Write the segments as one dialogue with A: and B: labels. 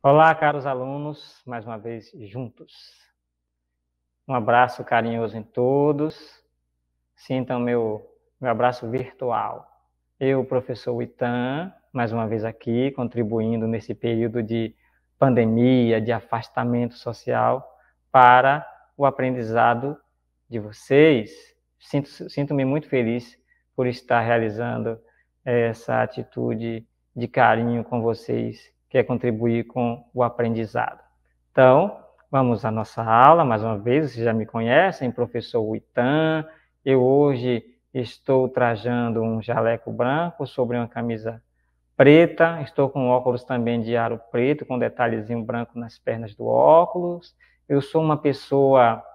A: Olá, caros alunos, mais uma vez juntos. Um abraço carinhoso em todos. Sintam meu abraço virtual. Eu, professor Itan, mais uma vez aqui, contribuindo nesse período de pandemia, de afastamento social, para o aprendizado de vocês. Sinto-me muito feliz por estar realizando essa atitude de carinho com vocês, que é contribuir com o aprendizado. Então, vamos à nossa aula, mais uma vez, vocês já me conhecem, professor Itan. Eu hoje estou trajando um jaleco branco sobre uma camisa preta, estou com óculos também de aro preto, com detalhezinho branco nas pernas do óculos. Eu sou uma pessoa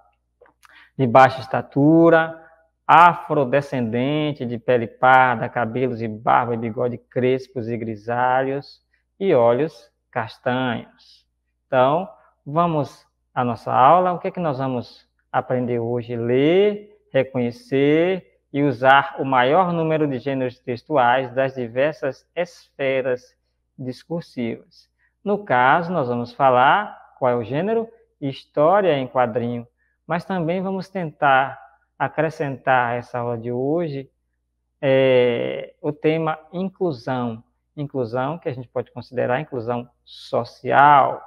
A: de baixa estatura, afrodescendente, de pele parda, cabelos e barba e bigode crespos e grisalhos e olhos castanhos. Então, vamos à nossa aula. O que é que nós vamos aprender hoje? Ler, reconhecer e usar o maior número de gêneros textuais das diversas esferas discursivas. No caso, nós vamos falar qual é o gênero? História em quadrinho. Mas também vamos tentar acrescentar a essa aula de hoje o tema inclusão. Inclusão que a gente pode considerar inclusão social.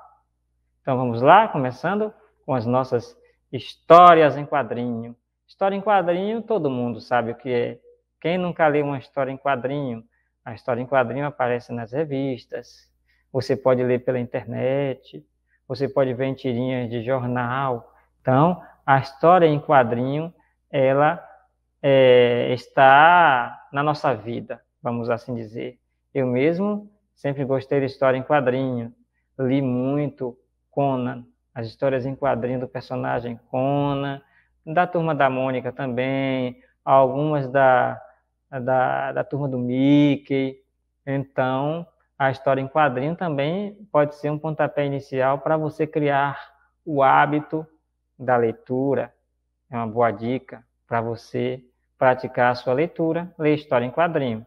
A: Então vamos lá, começando com as nossas histórias em quadrinho. História em quadrinho, todo mundo sabe o que é. Quem nunca leu uma história em quadrinho? A história em quadrinho aparece nas revistas, você pode ler pela internet, você pode ver em tirinhas de jornal. Então, a história em quadrinho, ela está na nossa vida, vamos assim dizer. Eu mesmo sempre gostei de história em quadrinho, li muito Conan, as histórias em quadrinho do personagem Conan, da Turma da Mônica também, algumas da Turma do Mickey. Então, a história em quadrinho também pode ser um pontapé inicial para você criar o hábito da leitura. É uma boa dica para você praticar a sua leitura, ler história em quadrinho.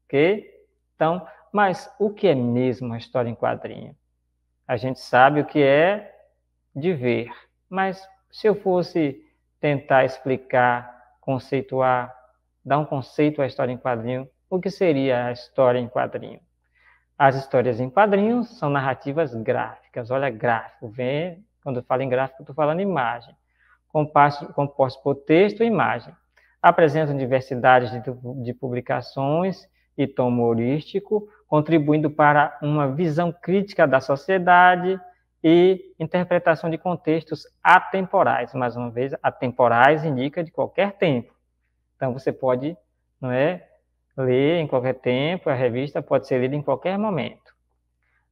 A: Ok? Então, mas o que é mesmo a história em quadrinho? A gente sabe o que é de ver, mas se eu fosse tentar explicar, conceituar, dar um conceito à história em quadrinho, o que seria a história em quadrinho? As histórias em quadrinhos são narrativas gráficas. Olha, gráfico, vem, quando eu falo em gráfico, eu estou falando imagem. Compostos por texto e imagem. Apresentam diversidade de publicações e tom humorístico, contribuindo para uma visão crítica da sociedade e interpretação de contextos atemporais. Mais uma vez, atemporais indica de qualquer tempo. Então, você pode, não é, ler em qualquer tempo, a revista pode ser lida em qualquer momento.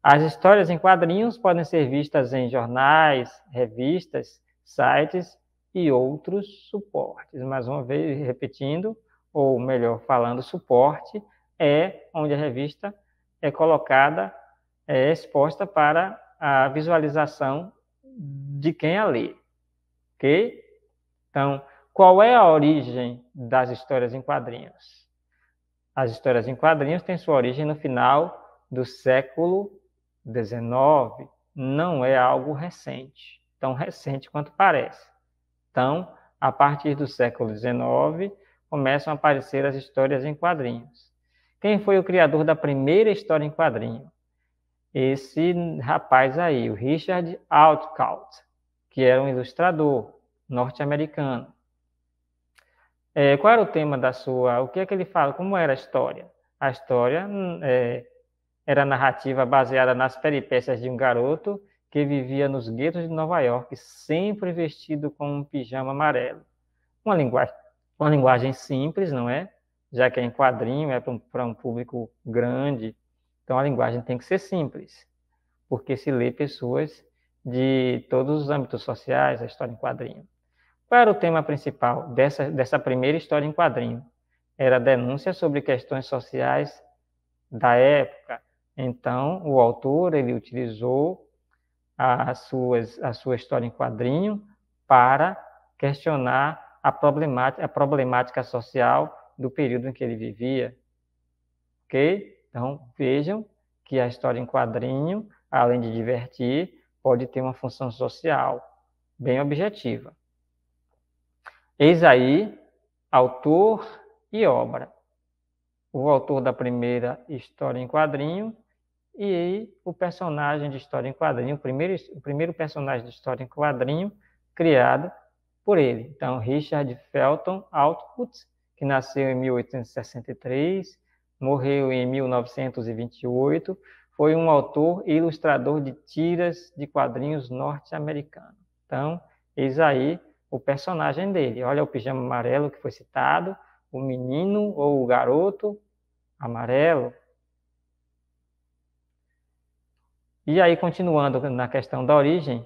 A: As histórias em quadrinhos podem ser vistas em jornais, revistas, sites e outros suportes. Mais uma vez, repetindo, ou melhor falando, suporte é onde a revista é colocada, é exposta para a visualização de quem a lê. Ok? Então, qual é a origem das histórias em quadrinhos? As histórias em quadrinhos têm sua origem no final do século XIX, não é algo recente, tão recente quanto parece. Então, a partir do século XIX, começam a aparecer as histórias em quadrinhos. Quem foi o criador da primeira história em quadrinho? Esse rapaz aí, o Richard Outcault, que era um ilustrador norte-americano. Qual era o tema da sua... O que é que ele fala? Como era a história? A história era narrativa baseada nas peripécias de um garoto que vivia nos guetos de Nova York, sempre vestido com um pijama amarelo. Uma linguagem simples, não é? Já que é em quadrinho, é para um público grande, então a linguagem tem que ser simples, porque se lê pessoas de todos os âmbitos sociais, a história em quadrinho. Qual era o tema principal dessa primeira história em quadrinho? Era a denúncia sobre questões sociais da época. Então, o autor ele utilizou a sua história em quadrinho para questionar a problemática social do período em que ele vivia. Ok? Então, vejam que a história em quadrinho além de divertir, pode ter uma função social bem objetiva. Eis aí, autor e obra. O autor da primeira história em quadrinho e o personagem de história em quadrinho, o primeiro personagem de história em quadrinho criado por ele. Então, Richard Felton Output, que nasceu em 1863, morreu em 1928, foi um autor e ilustrador de tiras de quadrinhos norte-americano. Então, eis aí o personagem dele. Olha o pijama amarelo que foi citado, o menino ou o garoto amarelo. E aí, continuando na questão da origem,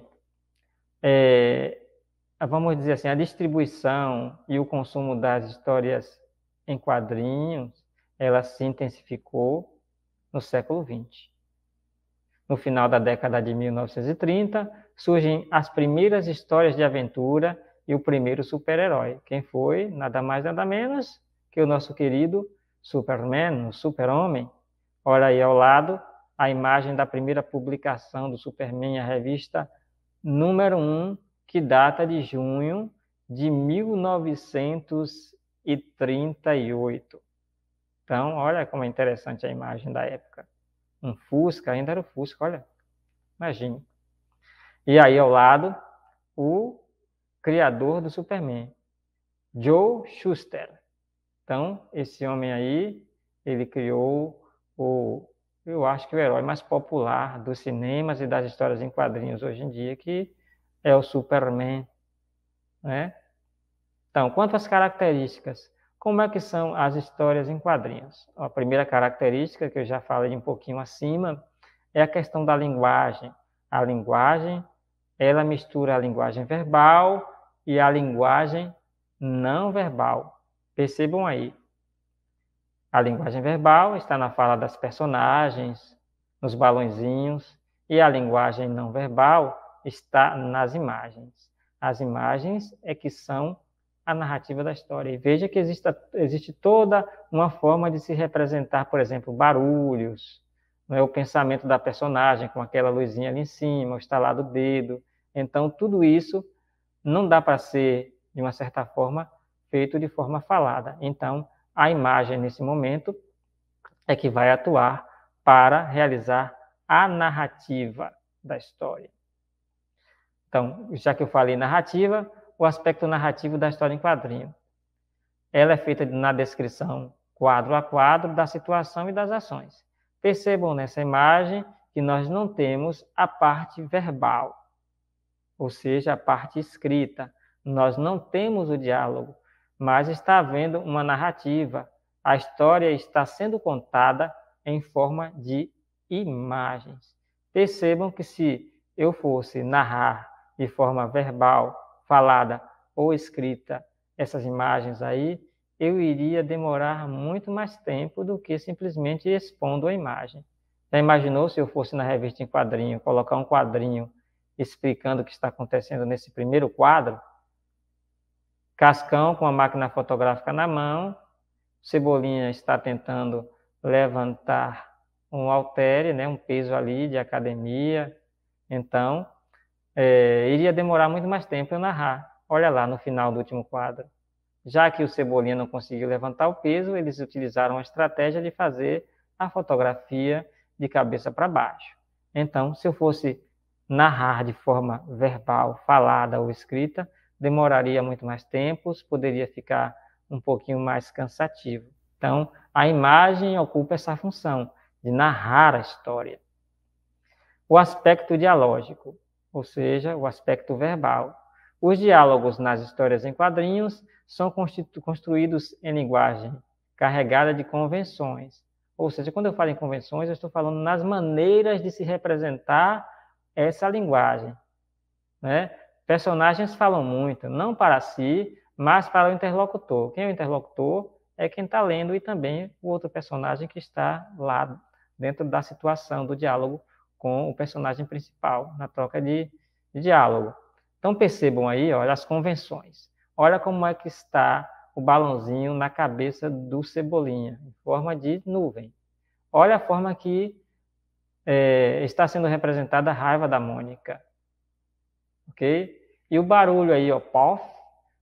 A: vamos dizer assim, a distribuição e o consumo das histórias em quadrinhos, ela se intensificou no século XX. No final da década de 1930, surgem as primeiras histórias de aventura e o primeiro super-herói. Quem foi? Nada mais, nada menos que o nosso querido Superman, o Super-Homem. Olha aí ao lado a imagem da primeira publicação do Superman, a revista número 1, que data de junho de 1938. Então, olha como é interessante a imagem da época. Um Fusca, ainda era o Fusca, olha. Imagine. E aí ao lado, o criador do Superman, Joe Shuster. Então, esse homem aí, ele criou eu acho que o herói mais popular dos cinemas e das histórias em quadrinhos hoje em dia, que é o Superman, né? Então, quanto às características, como é que são as histórias em quadrinhos? A primeira característica, que eu já falei um pouquinho acima, é a questão da linguagem. A linguagem, ela mistura a linguagem verbal e a linguagem não verbal. Percebam aí. A linguagem verbal está na fala das personagens, nos balõezinhos, e a linguagem não verbal está nas imagens. As imagens é que são a narrativa da história. E veja que existe toda uma forma de se representar, por exemplo, barulhos, não é? O pensamento da personagem com aquela luzinha ali em cima, o estalar do dedo. Então, tudo isso não dá para ser, de uma certa forma, feito de forma falada. Então, a imagem, nesse momento, é que vai atuar para realizar a narrativa da história. Então, já que eu falei narrativa, o aspecto narrativo da história em quadrinho. Ela é feita na descrição, quadro a quadro, da situação e das ações. Percebam nessa imagem que nós não temos a parte verbal, ou seja, a parte escrita. Nós não temos o diálogo, mas está havendo uma narrativa. A história está sendo contada em forma de imagens. Percebam que se eu fosse narrar de forma verbal, falada ou escrita essas imagens aí, eu iria demorar muito mais tempo do que simplesmente expondo a imagem. Já imaginou se eu fosse na revista em quadrinho, colocar um quadrinho explicando o que está acontecendo nesse primeiro quadro? Cascão com a máquina fotográfica na mão, Cebolinha está tentando levantar um haltere, né, um peso ali de academia. Então, iria demorar muito mais tempo eu narrar. Olha lá no final do último quadro. Já que o Cebolinha não conseguiu levantar o peso, eles utilizaram a estratégia de fazer a fotografia de cabeça para baixo. Então, se eu fosse narrar de forma verbal, falada ou escrita, demoraria muito mais tempo, poderia ficar um pouquinho mais cansativo. Então, a imagem ocupa essa função de narrar a história. O aspecto dialógico, ou seja, o aspecto verbal. Os diálogos nas histórias em quadrinhos são construídos em linguagem carregada de convenções. Ou seja, quando eu falo em convenções, eu estou falando nas maneiras de se representar essa linguagem, né? Personagens falam muito, não para si, mas para o interlocutor. Quem é o interlocutor? É quem está lendo e também o outro personagem que está lá dentro da situação do diálogo com o personagem principal, na troca de diálogo. Então percebam aí, olha, as convenções. Olha como é que está o balãozinho na cabeça do Cebolinha, em forma de nuvem. Olha a forma que está sendo representada a raiva da Mônica. Ok? E o barulho aí, ó, pof,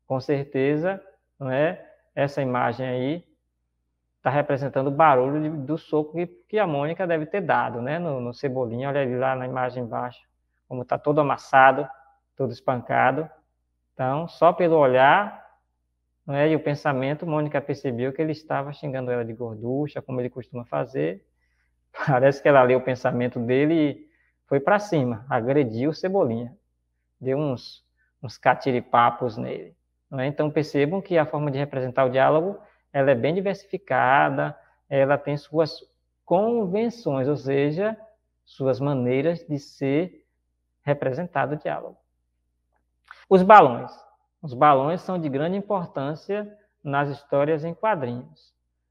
A: com certeza, não é? Essa imagem aí está representando o barulho do soco que a Mônica deve ter dado, né? No Cebolinha, olha ali lá na imagem embaixo, como está todo amassado, todo espancado. Então, só pelo olhar, não é? E o pensamento, Mônica percebeu que ele estava xingando ela de gorducha, como ele costuma fazer. Parece que ela leu o pensamento dele e foi para cima, agrediu o Cebolinha. Deu uns catiripapos nele. Não é? Então, percebam que a forma de representar o diálogo ela é bem diversificada, ela tem suas convenções, ou seja, suas maneiras de ser representado o diálogo. Os balões. Os balões são de grande importância nas histórias em quadrinhos.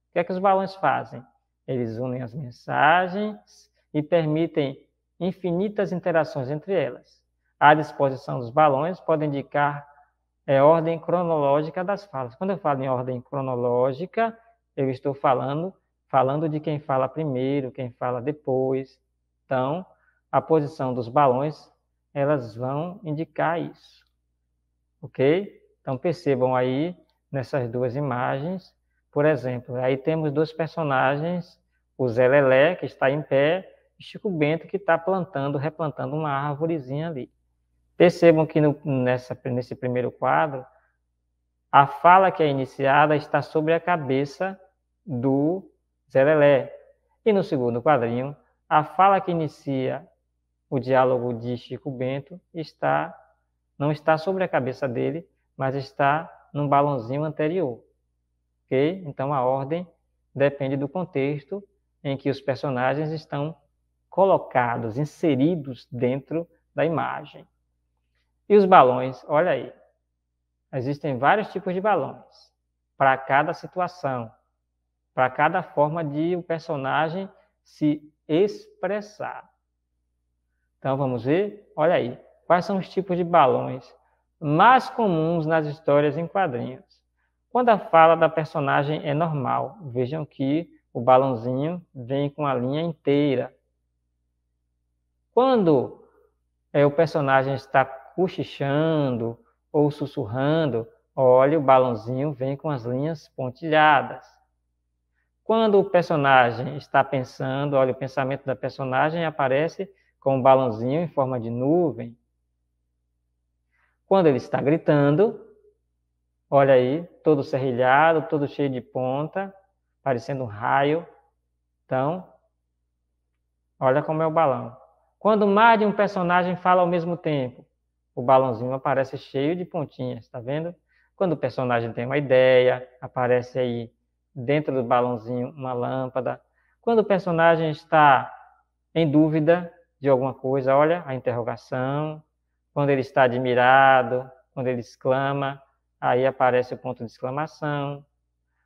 A: O que é que os balões fazem? Eles unem as mensagens e permitem infinitas interações entre elas. A disposição dos balões pode indicar ordem cronológica das falas. Quando eu falo em ordem cronológica, eu estou falando de quem fala primeiro, quem fala depois. Então, a posição dos balões, elas vão indicar isso. Ok? Então, percebam aí, nessas duas imagens, por exemplo, aí temos dois personagens, o Zé Lelé, que está em pé, e Chico Bento, que está replantando uma árvorezinha ali. Percebam que nesse primeiro quadro, a fala que é iniciada está sobre a cabeça do Zé Lelé. E no segundo quadrinho, a fala que inicia o diálogo de Chico Bento não está sobre a cabeça dele, mas está num balãozinho anterior. Ok? Então, a ordem depende do contexto em que os personagens estão colocados, inseridos dentro da imagem. E os balões, olha aí, existem vários tipos de balões para cada situação, para cada forma de o personagem se expressar. Então vamos ver, olha aí, quais são os tipos de balões mais comuns nas histórias em quadrinhos. Quando a fala da personagem é normal, vejam que o balãozinho vem com a linha inteira. Quando o personagem está cochichando ou sussurrando, olha, o balãozinho vem com as linhas pontilhadas. Quando o personagem está pensando, olha, o pensamento da personagem aparece com um balãozinho em forma de nuvem. Quando ele está gritando, olha aí, todo serrilhado, todo cheio de ponta, parecendo um raio. Então, olha como é o balão. Quando mais de um personagem fala ao mesmo tempo, o balãozinho aparece cheio de pontinhas, tá vendo? Quando o personagem tem uma ideia, aparece aí dentro do balãozinho uma lâmpada. Quando o personagem está em dúvida de alguma coisa, olha a interrogação. Quando ele está admirado, quando ele exclama, aí aparece o ponto de exclamação.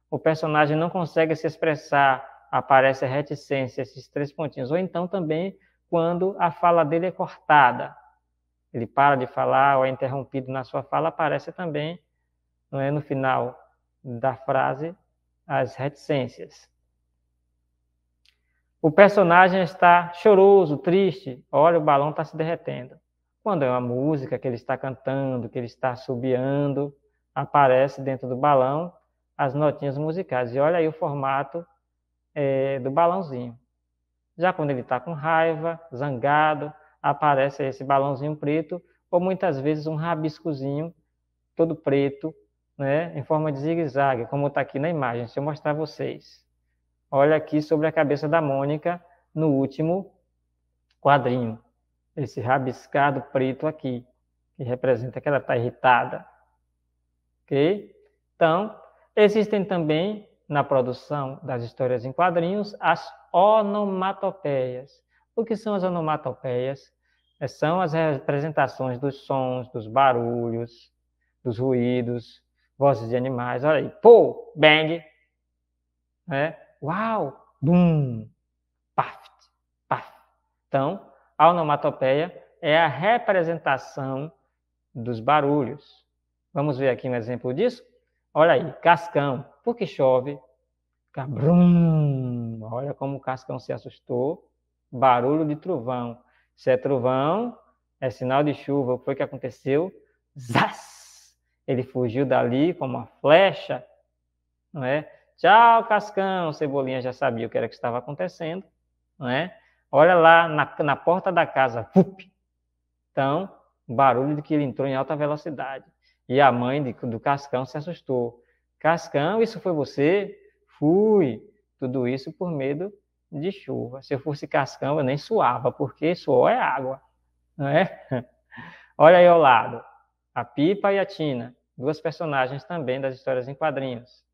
A: O personagem não consegue se expressar, aparece a reticência, esses três pontinhos. Ou então também quando a fala dele é cortada. Ele para de falar ou é interrompido na sua fala, aparece também, não é, no final da frase, as reticências. O personagem está choroso, triste, olha, o balão está se derretendo. Quando é uma música que ele está cantando, que ele está assobiando, aparece dentro do balão as notinhas musicais. E olha aí o formato do balãozinho. Já quando ele está com raiva, zangado, aparece esse balãozinho preto, ou muitas vezes um rabiscozinho todo preto, né, em forma de zigue-zague, como está aqui na imagem. Deixa eu mostrar a vocês. Olha aqui sobre a cabeça da Mônica, no último quadrinho. Esse rabiscado preto aqui, que representa que ela está irritada. Ok? Então, existem também, na produção das histórias em quadrinhos, as onomatopeias. O que são as onomatopeias? São as representações dos sons, dos barulhos, dos ruídos, vozes de animais. Olha aí, pô, bang, né? Uau, bum, paf, paf. Então, a onomatopeia é a representação dos barulhos. Vamos ver aqui um exemplo disso? Olha aí, Cascão, porque chove, cabrum, olha como o Cascão se assustou. barulho de trovão. Se é trovão, é sinal de chuva. O que foi que aconteceu? Zás! Ele fugiu dali como uma flecha, não é? Tchau, Cascão. Cebolinha já sabia o que era que estava acontecendo, não é? Olha lá na porta da casa. Então, barulho de que ele entrou em alta velocidade. E a mãe do Cascão se assustou. Cascão, isso foi você? Fui. Tudo isso por medo de chuva. Se eu fosse Cascão, eu nem suava, porque suor é água, não é? Olha aí ao lado, a Pipa e a Tina, duas personagens também das histórias em quadrinhos.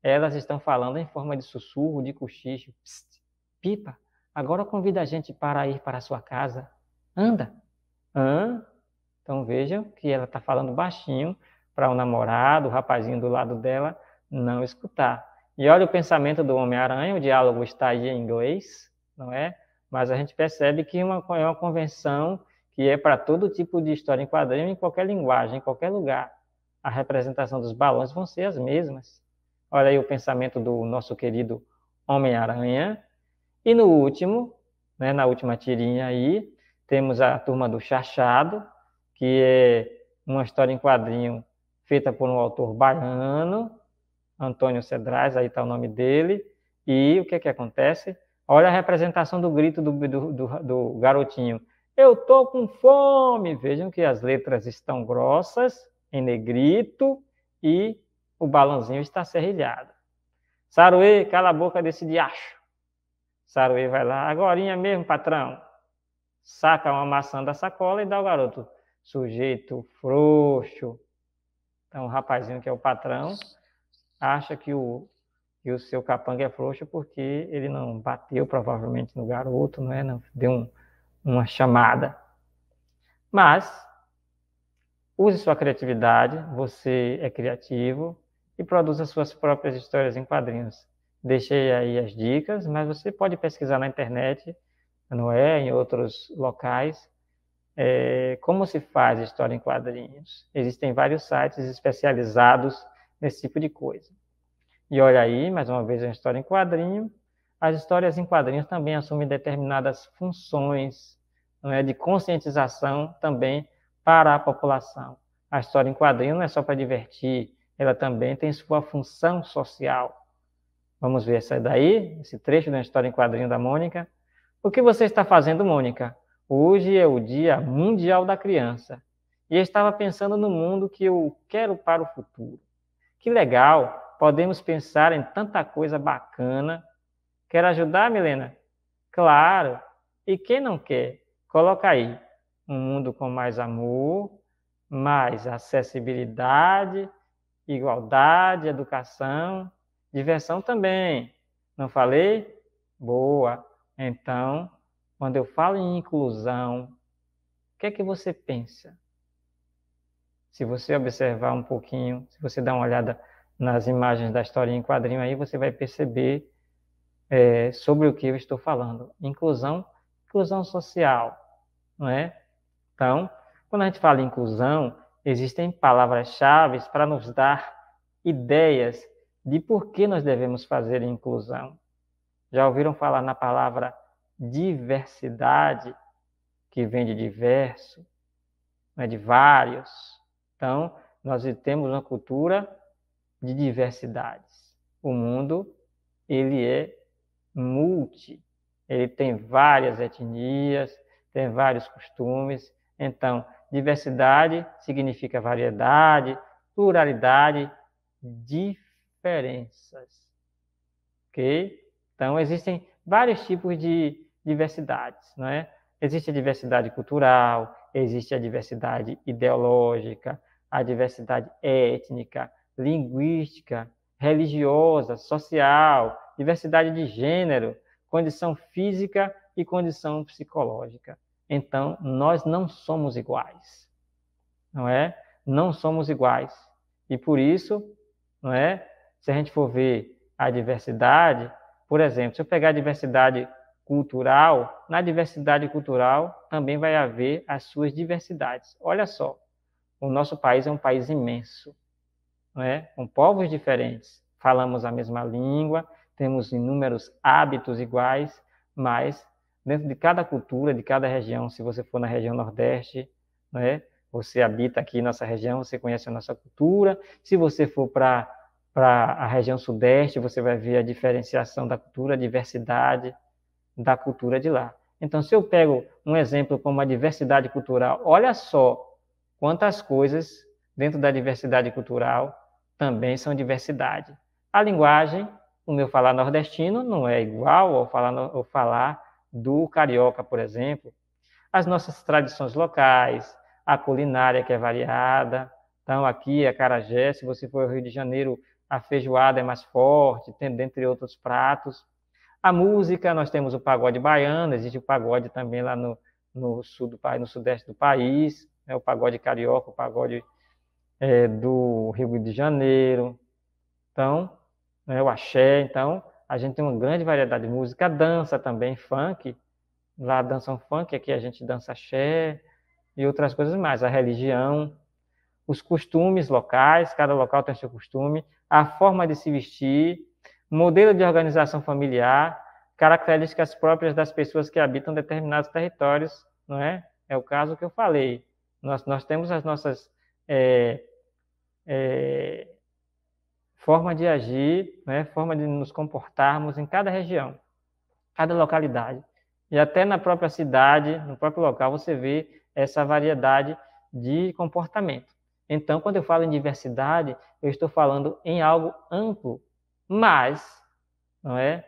A: Elas estão falando em forma de sussurro, de cochicho. Psst, Pipa, agora convida a gente para ir para a sua casa. Anda. Hã? Então vejam que ela está falando baixinho para o namorado, o rapazinho do lado dela, não escutar. E olha o pensamento do Homem-Aranha, o diálogo está aí em inglês, não é? Mas a gente percebe que é uma convenção que é para todo tipo de história em quadrinho, em qualquer linguagem, em qualquer lugar. A representação dos balões vão ser as mesmas. Olha aí o pensamento do nosso querido Homem-Aranha. E no último, né, na última tirinha aí, temos a Turma do Chachado, que é uma história em quadrinho feita por um autor baiano, Antônio Cedrais, aí está o nome dele. E o que que acontece? Olha a representação do grito do garotinho. Eu tô com fome! Vejam que as letras estão grossas, em negrito, e o balãozinho está serrilhado. Saruê, cala a boca desse diacho. Saruê vai lá, agorinha mesmo, patrão. Saca uma maçã da sacola e dá ao garoto. Sujeito frouxo. Então, o rapazinho que é o patrão acha que o seu capanga é frouxo porque ele não bateu provavelmente no garoto, não é? Não deu uma chamada. Mas, use sua criatividade, você é criativo e produza suas próprias histórias em quadrinhos. Deixei aí as dicas, mas você pode pesquisar na internet, não é? Em outros locais, como se faz história em quadrinhos. Existem vários sites especializados nesse tipo de coisa. E olha aí, mais uma vez, a história em quadrinho. As histórias em quadrinhos também assumem determinadas funções, não é, de conscientização também para a população. A história em quadrinho não é só para divertir, ela também tem sua função social. Vamos ver essa daí, esse trecho da história em quadrinho da Mônica. O que você está fazendo, Mônica? Hoje é o Dia Mundial da Criança. E eu estava pensando no mundo que eu quero para o futuro. Que legal, podemos pensar em tanta coisa bacana. Quer ajudar, Milena? Claro. E quem não quer? Coloca aí. Um mundo com mais amor, mais acessibilidade, igualdade, educação, diversão também. Não falei? Boa. Então, quando eu falo em inclusão, o que é que você pensa? Se você observar um pouquinho, se você dar uma olhada nas imagens da história em quadrinho aí, você vai perceber sobre o que eu estou falando. Inclusão social, não é? Então, quando a gente fala em inclusão, existem palavras-chave para nos dar ideias de por que nós devemos fazer inclusão. Já ouviram falar na palavra diversidade, que vem de diverso, né, de vários? Então, nós temos uma cultura de diversidades. O mundo, ele é ele tem várias etnias, tem vários costumes. Então, diversidade significa variedade, pluralidade, diferenças. Ok? Então, existem vários tipos de diversidades, não é? Existe a diversidade cultural, existe a diversidade ideológica, a diversidade étnica, linguística, religiosa, social, diversidade de gênero, condição física e condição psicológica. Então, nós não somos iguais, não é? Não somos iguais. E por isso, não é? Se a gente for ver a diversidade, por exemplo, se eu pegar a diversidade cultural, na diversidade cultural também vai haver as suas diversidades. Olha só, o nosso país é um país imenso, não é? Com povos diferentes. Falamos a mesma língua, temos inúmeros hábitos iguais, mas dentro de cada cultura, de cada região. Se você for na região Nordeste, né, você habita aqui nessa região, você conhece a nossa cultura. Se você for para a região Sudeste, você vai ver a diferenciação da cultura, a diversidade da cultura de lá. Então, se eu pego um exemplo como a diversidade cultural, olha só quantas coisas dentro da diversidade cultural também são diversidade. A linguagem, o meu falar nordestino não é igual ao falar do carioca, por exemplo. As nossas tradições locais, a culinária que é variada. Então, aqui, acarajé, se você for ao Rio de Janeiro, a feijoada é mais forte, tem, dentre outros pratos. A música, nós temos o pagode baiano, existe o pagode também lá no sul do país, no sudeste do país, né? O pagode carioca, o pagode do Rio de Janeiro. Então, né, o axé. Então, a gente tem uma grande variedade de música. A dança também, funk. Lá dançam funk, aqui a gente dança axé e outras coisas mais. A religião, os costumes locais, cada local tem seu costume, a forma de se vestir, modelo de organização familiar, características próprias das pessoas que habitam determinados territórios, não é? É o caso que eu falei. Nós temos as nossas forma de agir, né? Forma de nos comportarmos em cada região, cada localidade. E até na própria cidade, no próprio local, você vê essa variedade de comportamento. Então, quando eu falo em diversidade, eu estou falando em algo amplo, mas, não é?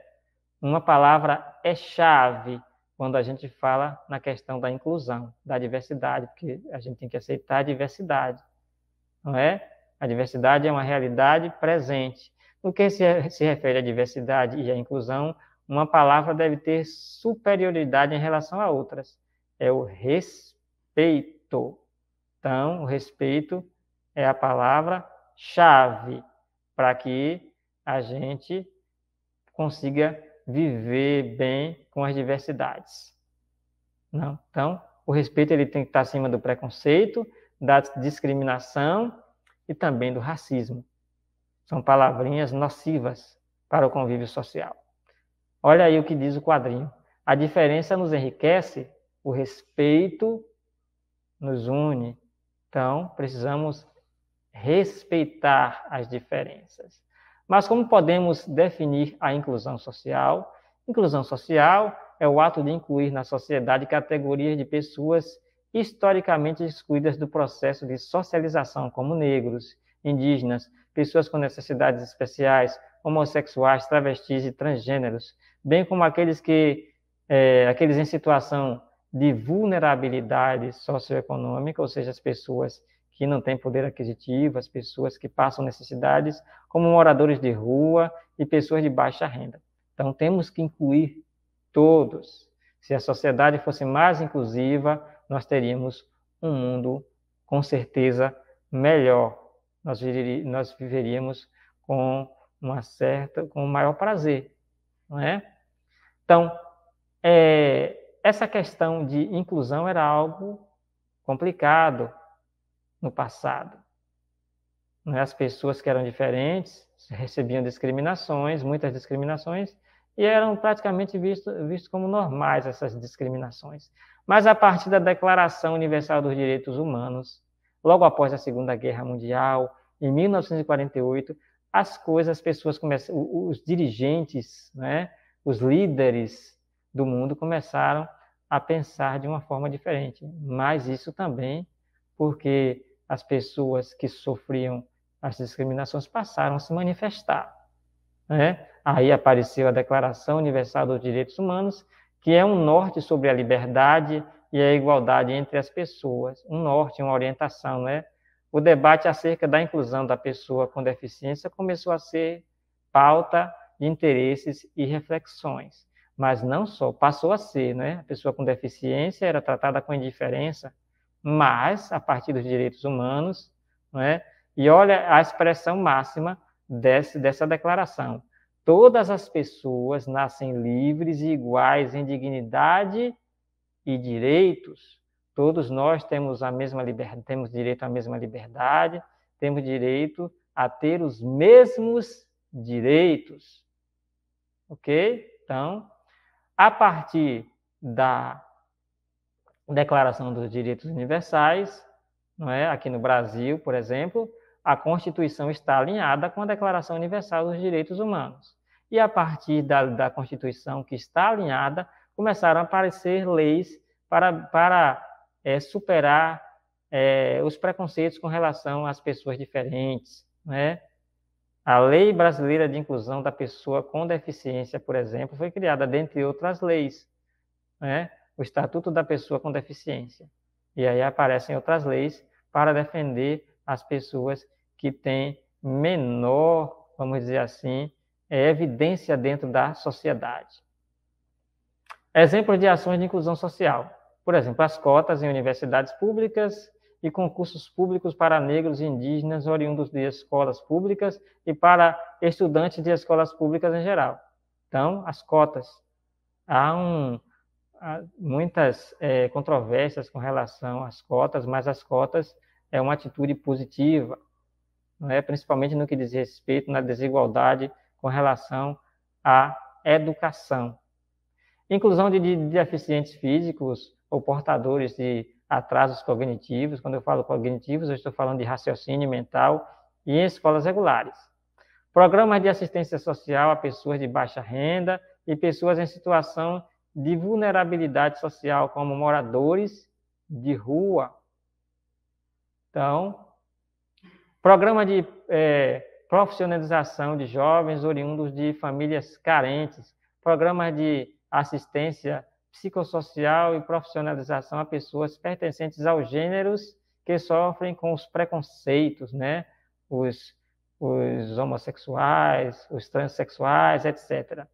A: Uma palavra é chave quando a gente fala na questão da inclusão, da diversidade, porque a gente tem que aceitar a diversidade, não é? A diversidade é uma realidade presente. No que se refere à diversidade e à inclusão, uma palavra deve ter superioridade em relação a outras. É o respeito. Então, o respeito é a palavra-chave para que a gente consiga viver bem com as diversidades. Não? Então, o respeito ele tem que estar acima do preconceito, da discriminação e também do racismo. São palavrinhas nocivas para o convívio social. Olha aí o que diz o quadrinho. A diferença nos enriquece, o respeito nos une. Então, precisamos respeitar as diferenças. Mas como podemos definir a inclusão social? Inclusão social é o ato de incluir na sociedade categorias de pessoas historicamente excluídas do processo de socialização, como negros, indígenas, pessoas com necessidades especiais, homossexuais, travestis e transgêneros, bem como aqueles em situação de vulnerabilidade socioeconômica, ou seja, as pessoas que não têm poder aquisitivo, as pessoas que passam necessidades, como moradores de rua e pessoas de baixa renda. Então, temos que incluir todos. Se a sociedade fosse mais inclusiva, nós teríamos um mundo, com certeza, melhor. Nós viveríamos com com um maior prazer, não é? Então, essa questão de inclusão era algo complicado no passado. As pessoas que eram diferentes recebiam discriminações, muitas discriminações, e eram praticamente vistos como normais essas discriminações. Mas a partir da Declaração Universal dos Direitos Humanos, logo após a Segunda Guerra Mundial, em 1948, as pessoas começaram, os dirigentes, né, os líderes do mundo começaram a pensar de uma forma diferente. Mas isso também porque as pessoas que sofriam as discriminações passaram a se manifestar, né? Aí apareceu a Declaração Universal dos Direitos Humanos, que é um norte sobre a liberdade e a igualdade entre as pessoas, um norte, uma orientação, né? O debate acerca da inclusão da pessoa com deficiência começou a ser pauta de interesses e reflexões, mas não só, passou a ser, né? A pessoa com deficiência era tratada com indiferença, mas a partir dos direitos humanos, não é? E olha a expressão máxima dessa declaração. Todas as pessoas nascem livres e iguais em dignidade e direitos. Todos nós temos a mesma liberdade, temos direito à mesma liberdade, temos direito a ter os mesmos direitos. OK? Então, a partir da Declaração dos Direitos Universais, não é? Aqui no Brasil, por exemplo, a Constituição está alinhada com a Declaração Universal dos Direitos Humanos. E a partir da Constituição que está alinhada, começaram a aparecer leis para superar os preconceitos com relação às pessoas diferentes, né? A Lei Brasileira de Inclusão da Pessoa com Deficiência, por exemplo, foi criada, dentre outras leis, né? O Estatuto da Pessoa com Deficiência. E aí aparecem outras leis para defender as pessoas que têm menor, vamos dizer assim, evidência dentro da sociedade. Exemplos de ações de inclusão social. Por exemplo, as cotas em universidades públicas e concursos públicos para negros e indígenas oriundos de escolas públicas e para estudantes de escolas públicas em geral. Então, as cotas. Há muitas controvérsias com relação às cotas, mas as cotas é uma atitude positiva, não é? Principalmente no que diz respeito na desigualdade com relação à educação. Inclusão de deficientes físicos ou portadores de atrasos cognitivos. Quando eu falo cognitivos, eu estou falando de raciocínio mental e em escolas regulares. Programas de assistência social a pessoas de baixa renda e pessoas em situação de vulnerabilidade social, como moradores de rua. Então, programa de profissionalização de jovens oriundos de famílias carentes, programas de assistência psicossocial e profissionalização a pessoas pertencentes aos gêneros que sofrem com os preconceitos, né? Os homossexuais, os transexuais, etc.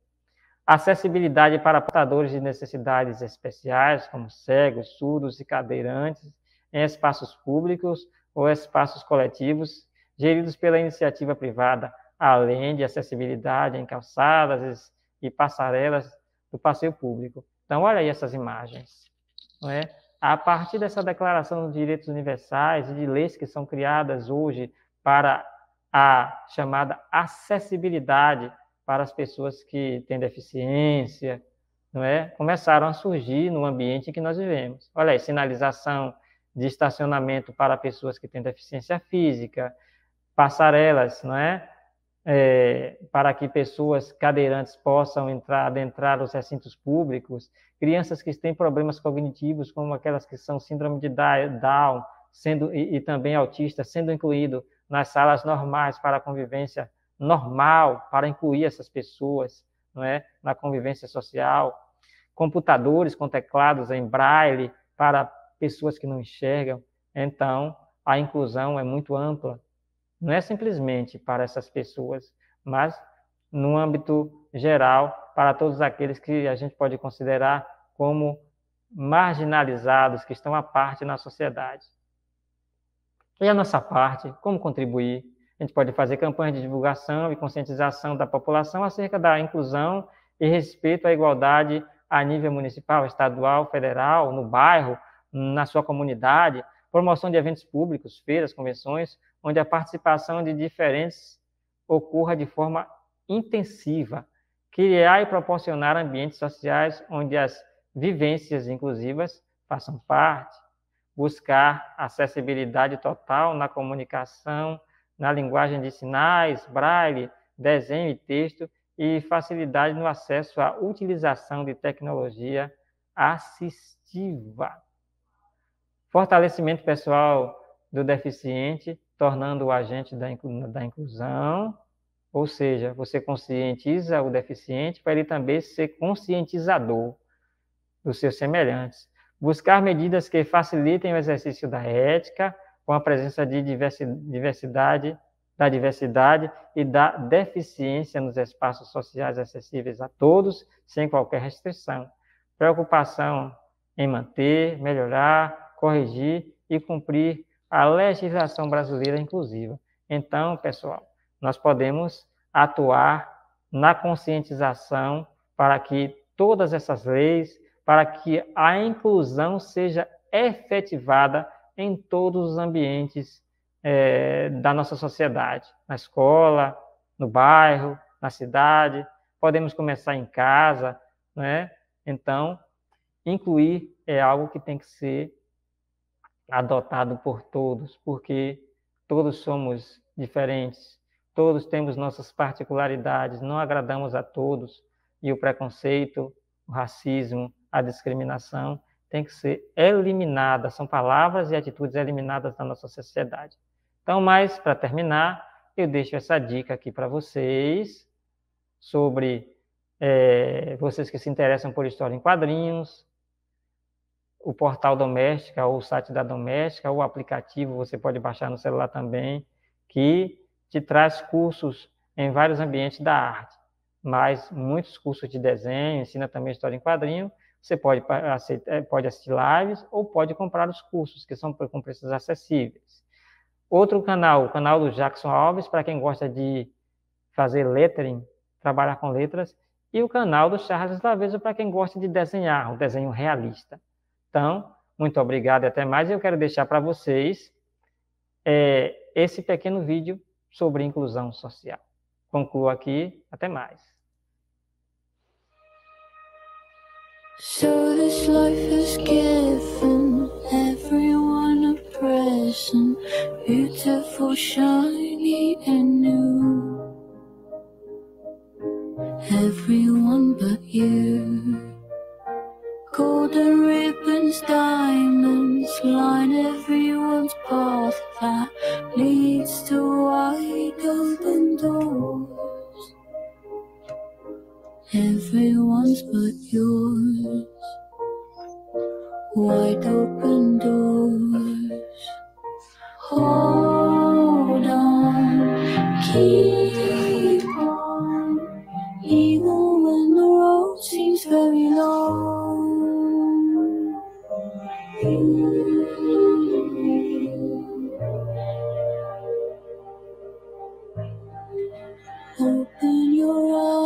A: Acessibilidade para portadores de necessidades especiais, como cegos, surdos e cadeirantes, em espaços públicos ou espaços coletivos, geridos pela iniciativa privada, além de acessibilidade em calçadas e passarelas do passeio público. Então, olha aí essas imagens, não é? A partir dessa Declaração dos Direitos Universais e de leis que são criadas hoje para a chamada acessibilidade para as pessoas que têm deficiência, não é? Começaram a surgir no ambiente em que nós vivemos. Olha aí, sinalização de estacionamento para pessoas que têm deficiência física, passarelas, não é? Para que pessoas cadeirantes possam adentrar os recintos públicos, crianças que têm problemas cognitivos, como aquelas que são síndrome de Down, e também autistas, sendo incluído nas salas normais para a convivência normal, para incluir essas pessoas, não é? Na convivência social, computadores com teclados em braille para pessoas que não enxergam. Então, a inclusão é muito ampla. Não é simplesmente para essas pessoas, mas no âmbito geral, para todos aqueles que a gente pode considerar como marginalizados, que estão à parte na sociedade. E a nossa parte, como contribuir? A gente pode fazer campanhas de divulgação e conscientização da população acerca da inclusão e respeito à igualdade a nível municipal, estadual, federal, no bairro, na sua comunidade, promoção de eventos públicos, feiras, convenções, onde a participação de diferentes ocorra de forma intensiva, criar e proporcionar ambientes sociais onde as vivências inclusivas façam parte, buscar acessibilidade total na comunicação, na linguagem de sinais, braille, desenho e texto, e facilidade no acesso à utilização de tecnologia assistiva. Fortalecimento pessoal do deficiente, tornando o agente da inclusão, ou seja, você conscientiza o deficiente para ele também ser conscientizador dos seus semelhantes. Buscar medidas que facilitem o exercício da ética, com a presença de diversidade e da deficiência nos espaços sociais acessíveis a todos, sem qualquer restrição. Preocupação em manter, melhorar, corrigir e cumprir a legislação brasileira inclusiva. Então, pessoal, nós podemos atuar na conscientização para que todas essas leis, para que a inclusão seja efetivada em todos os ambientes da nossa sociedade, na escola, no bairro, na cidade, podemos começar em casa, né? Então, incluir é algo que tem que ser adotado por todos, porque todos somos diferentes, todos temos nossas particularidades, não agradamos a todos, e o preconceito, o racismo, a discriminação tem que ser eliminada, são palavras e atitudes eliminadas da nossa sociedade. Então, mas para terminar, eu deixo essa dica aqui para vocês, sobre vocês que se interessam por história em quadrinhos, o portal Doméstica, ou o site da Doméstica, ou o aplicativo, você pode baixar no celular também, que te traz cursos em vários ambientes da arte, mas muitos cursos de desenho, ensina também história em quadrinho. Você pode assistir lives ou pode comprar os cursos, que são com preços acessíveis. Outro canal, o canal do Jackson Alves, para quem gosta de fazer lettering, trabalhar com letras, e o canal do Charles Laveso, para quem gosta de desenhar, um desenho realista. Então, muito obrigado e até mais. Eu quero deixar para vocês esse pequeno vídeo sobre inclusão social. Concluo aqui, até mais.
B: So this life has given everyone a present, beautiful, shiny and new. Everyone but you. Golden ribbons, diamonds line everyone's path that leads to wide open doors. Everyone's but yours. Wide open doors. Hold on, keep on, even when the road seems very long. Open your eyes.